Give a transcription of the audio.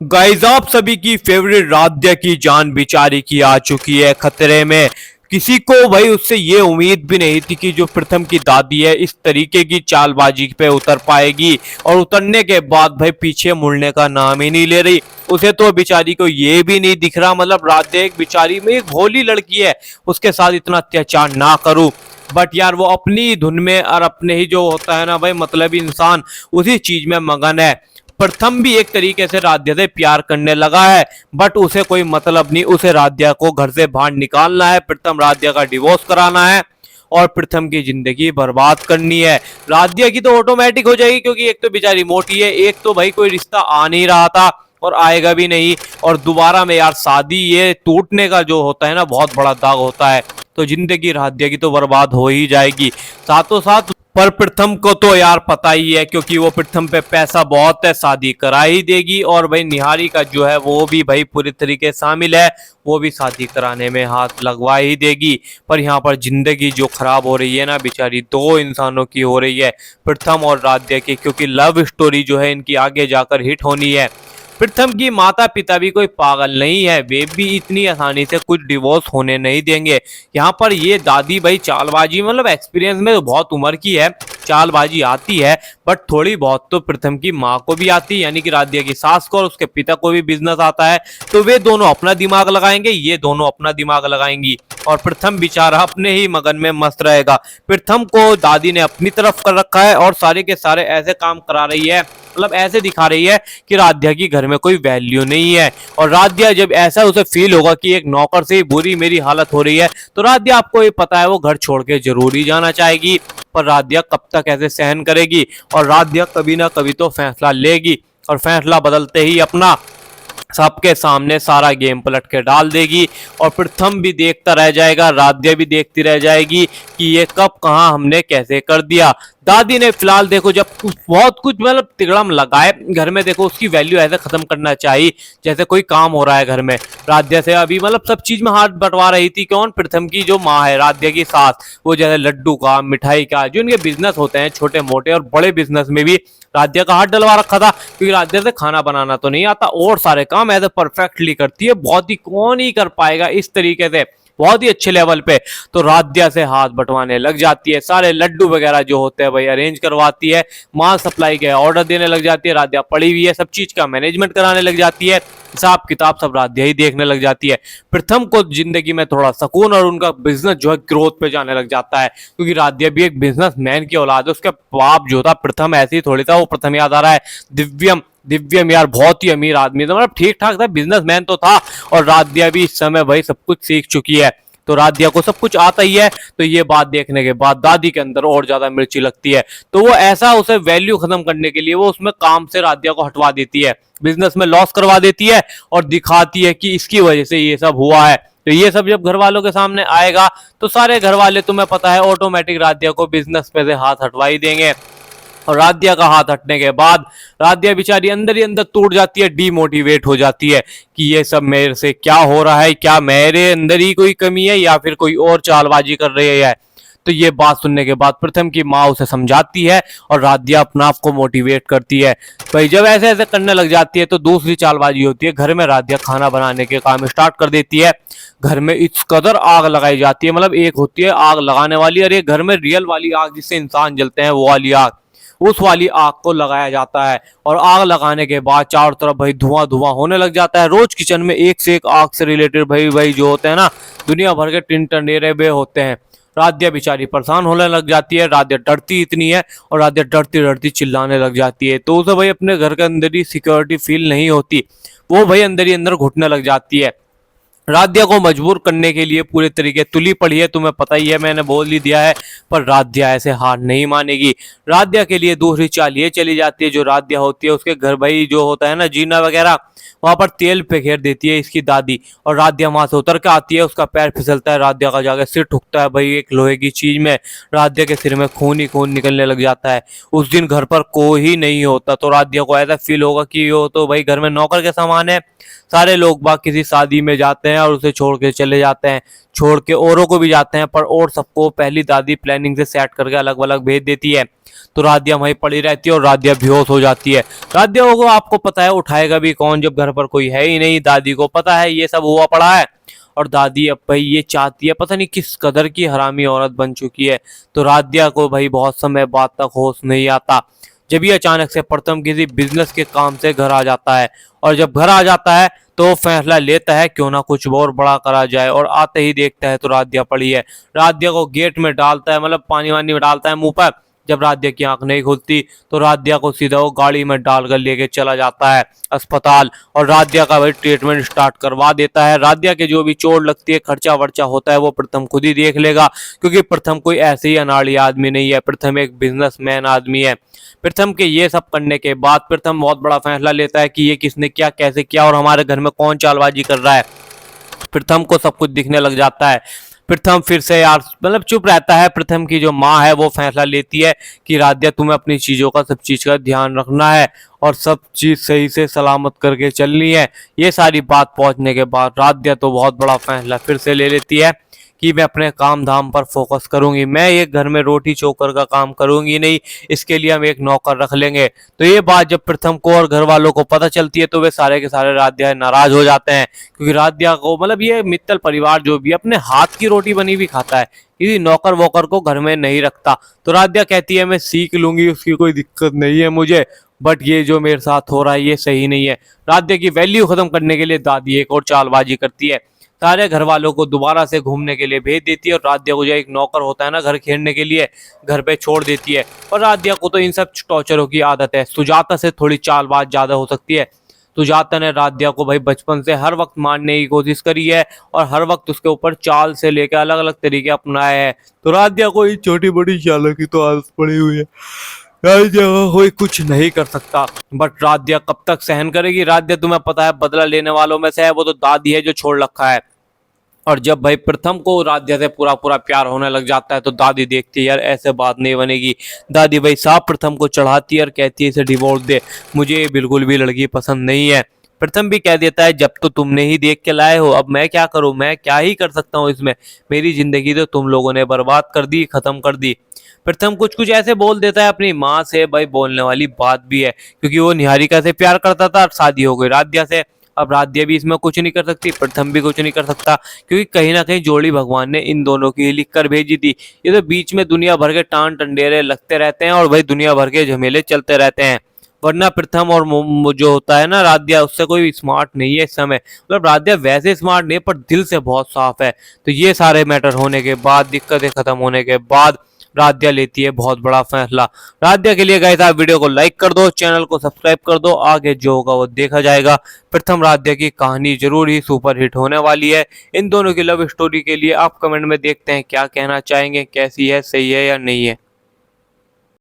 Guys, आप सभी की फेवरेट राध्या की जान बेचारी की आ चुकी है खतरे में। किसी को भाई उससे ये उम्मीद भी नहीं थी कि जो प्रथम की दादी है इस तरीके की चालबाजी पे उतर पाएगी, और उतरने के बाद भाई पीछे मुड़ने का नाम ही नहीं ले रही। उसे तो बेचारी को ये भी नहीं दिख रहा, मतलब राध्या एक बेचारी में एक भोली लड़की है, उसके साथ इतना अत्याचार ना करूं। बट यार वो अपनी धुन में और अपने ही जो होता है ना भाई मतलब इंसान, उसी चीज में मगन है। प्रथम भी एक तरीके से राध्या से प्यार करने लगा है, बट उसे कोई मतलब नहीं, उसे राध्या को घर से बाहर निकालना है, प्रथम राध्या का डिवोर्स कराना है और प्रथम की जिंदगी बर्बाद करनी है। राध्या की तो ऑटोमेटिक हो जाएगी, क्योंकि एक तो बेचारी मोटी है, एक तो भाई कोई रिश्ता आ नहीं रहा था और आएगा भी नहीं, और दोबारा में यार शादी ये टूटने का जो होता है ना बहुत बड़ा दाग होता है, तो जिंदगी राध्या की तो बर्बाद हो ही जाएगी। साथों साथ पर प्रथम को तो यार पता ही है, क्योंकि वो प्रथम पे पैसा बहुत है, शादी करा ही देगी। और भाई निहारी का जो है वो भी भाई पूरी तरीके शामिल है, वो भी शादी कराने में हाथ लगवा ही देगी। पर यहाँ पर जिंदगी जो खराब हो रही है ना बेचारी दो इंसानों की हो रही है, प्रथम और राध्या की, क्योंकि लव स्टोरी जो है इनकी आगे जाकर हिट होनी है। प्रथम की माता पिता भी कोई पागल नहीं है, वे भी इतनी आसानी से कुछ डिवोर्स होने नहीं देंगे। यहाँ पर ये दादी भाई चालबाजी मतलब एक्सपीरियंस में तो बहुत उम्र की है, चालबाजी आती है, बट थोड़ी बहुत तो प्रथम की माँ को भी आती है, यानी कि राध्या की सास को, और उसके पिता को भी बिजनेस आता है। तो वे दोनों अपना दिमाग लगाएंगे, ये दोनों अपना दिमाग लगाएंगी, और प्रथम बेचारा अपने ही मगन में मस्त रहेगा। प्रथम को दादी ने अपनी तरफ कर रखा है और सारे के सारे ऐसे काम करा रही है, मतलब ऐसे दिखा रही है कि राध्या की घर में कोई वैल्यू नहीं है। और राध्या जब ऐसा उसे फील होगा कि एक नौकर से ही बुरी मेरी हालत हो रही है, तो राध्या आपको ये पता है वो घर छोड़ के जरूर ही जाना चाहेगी। पर राध्या कब तक ऐसे सहन करेगी, और राध्या कभी ना कभी तो फैसला लेगी, और फैसला बदलते ही अपना सबके सामने सारा गेम पलट के डाल देगी। और प्रथम भी देखता रह जाएगा, राध्या भी देखती रह जाएगी कि ये कब कहां हमने कैसे कर दिया। दादी ने फिलहाल देखो जब बहुत कुछ मतलब तिगड़म लगाए घर में, देखो उसकी वैल्यू ऐसे खत्म करना चाहिए जैसे कोई काम हो रहा है घर में। राध्या से अभी मतलब सब चीज में हाथ बंटवा रही थी कौन, प्रथम की जो माँ है राध्या की सास, वो जैसे लड्डू का मिठाई का जो उनके बिजनेस होते हैं छोटे मोटे और बड़े बिजनेस में भी राध्या का हाथ डलवा रखा था, क्योंकि राध्या से खाना बनाना तो नहीं आता और सारे काम ऐसे परफेक्टली करती है, बहुत ही कौन ही कर पाएगा इस तरीके से, बहुत ही अच्छे लेवल पे। तो राध्या से हाथ बंटवाने लग जाती है, सारे लड्डू वगैरह जो होते हैं भाई अरेंज करवाती है, माल सप्लाई के ऑर्डर देने लग जाती है, राध्या पड़ी हुई है, सब चीज का मैनेजमेंट कराने लग जाती है, हिसाब किताब सब राध्या ही देखने लग जाती है। प्रथम को जिंदगी में थोड़ा सुकून और उनका बिजनेस जो है ग्रोथ पे जाने लग जाता है, क्योंकि राध्या भी एक बिजनेसमैन की औलाद है, उसका बाप जो था प्रथम ऐसे ही थोड़ी था, वो प्रथम याद आ रहा है दिव्यम, दिव्यम यार बहुत ही अमीर आदमी था, मतलब ठीक ठाक था, बिजनेसमैन तो था। और राध्या भी इस समय भाई सब कुछ सीख चुकी है, तो राध्या को सब कुछ आता ही है। तो ये बात देखने के बाद दादी के अंदर और ज्यादा मिर्ची लगती है, तो वो ऐसा उसे वैल्यू खत्म करने के लिए वो उसमें काम से राध्या को हटवा देती है, बिजनेस में लॉस करवा देती है, और दिखाती है कि इसकी वजह से ये सब हुआ है। तो ये सब जब घर वालों के सामने आएगा तो सारे घर वाले तुम्हें पता है ऑटोमेटिक राध्या को बिजनेस पे से हाथ हटवा ही देंगे। और राध्या का हाथ हटने के बाद राध्या बेचारी अंदर ही अंदर टूट जाती है, डीमोटिवेट हो जाती है कि ये सब मेरे से क्या हो रहा है, क्या मेरे अंदर ही कोई कमी है या फिर कोई और चालबाजी कर रही है। तो ये बात सुनने के बाद प्रथम की माँ उसे समझाती है और राध्या अपना आप को मोटिवेट करती है। भाई जब ऐसे ऐसे करने लग जाती है तो दूसरी चालबाजी होती है, घर में राध्या खाना बनाने के काम स्टार्ट कर देती है। घर में इस कदर आग लगाई जाती है, मतलब एक होती है आग लगाने वाली और एक घर में रियल वाली आग जिससे इंसान जलते हैं वो वाली आग, उस वाली आग को लगाया जाता है। और आग लगाने के बाद चारों तरफ भाई धुआं धुआं होने लग जाता है। रोज किचन में एक से एक आग से रिलेटेड भाई भाई जो होते हैं ना दुनिया भर के टिंटनेरे बे होते हैं। राध्या बेचारी परेशान होने लग जाती है, राध्या डरती इतनी है और राध्या डरती डरती चिल्लाने लग जाती है, तो उसे भाई अपने घर के अंदर ही सिक्योरिटी फील नहीं होती, वो भाई अंदर ही अंदर घुटने लग जाती है। राध्या को मजबूर करने के लिए पूरे तरीके तुली पड़ी है, तुम्हें पता ही है, मैंने बोल ही दिया है। पर राध्या ऐसे हार नहीं मानेगी। राध्या के लिए दूसरी चाल ये चली जाती है, जो राध्या होती है उसके घर भाई जो होता है ना जीना वगैरह, वहां पर तेल फेंक देती है इसकी दादी, और राध्या वहां से उतर के आती है, उसका पैर फिसलता है, राध्या का जाकर सिर ठुकता है भाई एक लोहे की चीज में, राध्या के सिर में खून ही खून निकलने लग जाता है। उस दिन घर पर कोई ही नहीं होता, तो राध्या को ऐसा फील होगा कि वो तो भाई घर में नौकर के समान है, सारे लोग बाग किसी शादी में जाते हैं हैं और उसे छोड़ के चले जाते हैं, छोड़ के औरों को भी जाते हैं, पर और सबको पहली दादी प्लानिंग से सेट करके अलग अलग भेज देती है। तो राधिया वहीं पड़ी रहती है और राधिया बेहोश हो जाती है। राधिया को आपको पता है उठाएगा भी कौन जब घर पर कोई है ही नहीं, दादी को पता है ये सब हुआ पड़ा है, और दादी अब भाई ये चाहती है, पता नहीं किस कदर की हरामी औरत बन चुकी है। तो राधिया को भाई बहुत समय बाद तक होश नहीं आता, जब ये अचानक से प्रथम किसी बिजनेस के काम से घर आ जाता है, और जब घर आ जाता है तो फैसला लेता है क्यों ना कुछ और बड़ा करा जाए, और आते ही देखता है तो राधिया पड़ी है। राधिया को गेट में डालता है, मतलब पानी वानी में डालता है मुंह पर। जब राधिया की आंख नहीं खुलती तो राधिया को सीधा वो गाड़ी में डालकर लेके चला जाता है अस्पताल, और राधिया का भाई ट्रीटमेंट स्टार्ट करवा देता है। राधिया के जो भी चोट लगती है, खर्चा वर्चा होता है, वो प्रथम खुद ही देख लेगा, क्योंकि प्रथम कोई ऐसे ही अनाड़ी आदमी नहीं है, प्रथम एक बिजनेसमैन आदमी है। प्रथम के ये सब करने के बाद प्रथम बहुत बड़ा फैसला लेता है कि ये किसने क्या कैसे किया और हमारे घर में कौन चालबाजी कर रहा है। प्रथम को सब कुछ दिखने लग जाता है। प्रथम फिर से यार मतलब चुप रहता है। प्रथम की जो माँ है वो फैसला लेती है कि राधिया तुम्हें अपनी चीजों का सब चीज का ध्यान रखना है और सब चीज सही से सलामत करके चलनी है। ये सारी बात पहुंचने के बाद राधिया तो बहुत बड़ा फैसला फिर से ले लेती है कि मैं अपने काम धाम पर फोकस करूंगी, मैं एक घर में रोटी चोकर का काम करूंगी नहीं, इसके लिए हम एक नौकर रख लेंगे। तो ये बात जब प्रथम को और घर वालों को पता चलती है तो वे सारे के सारे राधिया नाराज हो जाते हैं, क्योंकि राधिया को मतलब ये मित्तल परिवार जो भी अपने हाथ की रोटी बनी भी खाता है, किसी नौकर वोकर को घर में नहीं रखता। तो राधिया कहती है मैं सीख लूंगी, उसकी कोई दिक्कत नहीं है मुझे, बट ये जो मेरे साथ हो रहा है ये सही नहीं है। राधिया की वैल्यू खत्म करने के लिए दादी एक और चालबाजी करती है, सारे घर वालों को दोबारा से घूमने के लिए भेज देती है और राधिया को जो एक नौकर होता है ना घर खेलने के लिए, घर पे छोड़ देती है। और राधिया को तो इन सब टॉर्चरों की आदत है। सुजाता से थोड़ी चालबाज ज्यादा हो सकती है। सुजाता ने राधिया को भाई बचपन से हर वक्त मारने की कोशिश करी है और हर वक्त उसके ऊपर चाल से लेकर अलग अलग तरीके अपनाए हैं। तो राधिया को ये छोटी बड़ी चालों की तो आदत पड़ी हुई है, राधिया कोई कुछ नहीं कर सकता। बट राधिया कब तक सहन करेगी? राधिया तुम्हें पता है बदला लेने वालों में से है, वो तो दादी है जो छोड़ रखा है। और जब भाई प्रथम को राधिया से पूरा पूरा प्यार होने लग जाता है तो दादी देखती है यार ऐसे बात नहीं बनेगी। दादी भाई साहब प्रथम को चढ़ाती है और कहती है इसे डिवोर्स दे, मुझे बिल्कुल भी लड़की पसंद नहीं है। प्रथम भी कह देता है जब तो तुमने ही देख के लाए हो, अब मैं क्या करूं, मैं क्या ही कर सकता हूं इसमें, मेरी जिंदगी तो तुम लोगों ने बर्बाद कर दी, खत्म कर दी। प्रथम कुछ कुछ ऐसे बोल देता है, अपनी माँ से भाई बोलने वाली बात भी है, क्योंकि वो निहारिका से प्यार करता था और शादी हो गई राधिया से। अब राधिया भी इसमें कुछ नहीं कर सकती, प्रथम भी कुछ नहीं कर सकता, क्योंकि कहीं ना कहीं जोड़ी भगवान ने इन दोनों की लिख कर भेजी थी। ये तो बीच में दुनिया भर के टान टंडेरे लगते रहते हैं और भाई दुनिया भर के झमेले चलते रहते हैं। वरना प्रथम और जो होता है ना राधिया, उससे कोई स्मार्ट नहीं है इस समय, मतलब राधिया वैसे स्मार्ट नहीं पर दिल से बहुत साफ है। तो ये सारे मैटर होने के बाद, दिक्कतें खत्म होने के बाद राधिया लेती है बहुत बड़ा फैसला। राधिया के लिए गाइस आप वीडियो को लाइक कर दो, चैनल को सब्सक्राइब कर दो, आगे जो होगा वो देखा जाएगा। प्रथम राधिया की कहानी जरूर ही सुपर हिट होने वाली है। इन दोनों की लव स्टोरी के लिए आप कमेंट में देखते हैं क्या कहना चाहेंगे, कैसी है, सही है या नहीं है।